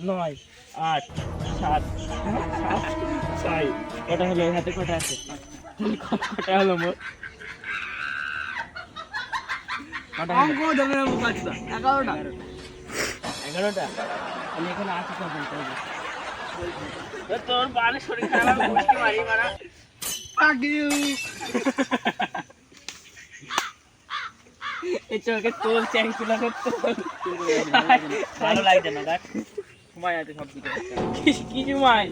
9 8 7 6 কটা হলো এই হাতে কটা আছে কটা হলো মোট কটা অঙ্ক ধরে নেব কাজটা 11টা 11টা আমি এখানে আছি কখন তোর বালে শরীর খারাপ মুষ্টি মারি মারা পাগিউ এই চোখে তোল চ্যাংচুলা করতে ভালো লাগছে না দেখ ঘুমাই আছে সব দিকে কি ঘুমাই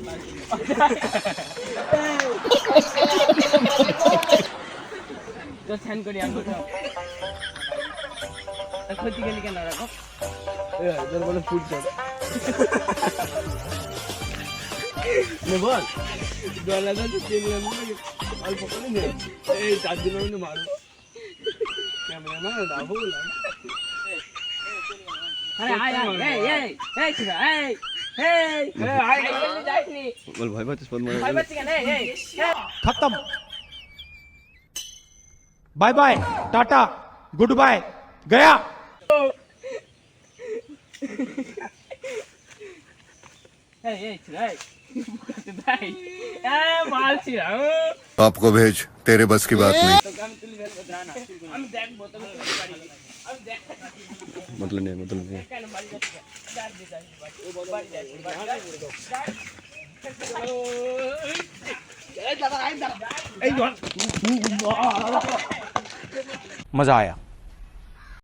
তো স্যান করি আমি ক্ষতি গেলি কেন রাখো তোর বলে ফুট যাবে বল গলাটা তো চেনে অল্প করে নে এই 4 দিনের মধ্যে মারবো ক্যামেরাম্যান রাহুল আরে আয় আয় এই এই ছিড়া এই এই আয় জলদি যাইনি বল ভাই বাতিস পদ মার ভাই বাচ্চা কেন এই खत्म bye bye tata good bye गया এই এই ছিড়া এই ভাই মাল ছিড়া आपको भेज तेरे बस की बात नहीं তো আমি তুলি বের করতে না আমি দেখবো তুমি তুলতে পারি আমি দেখ मतलब नहीं কেন বাড়ি যাচ্ছি যাই যাই ও বড় বাড়ি যাই मजा आया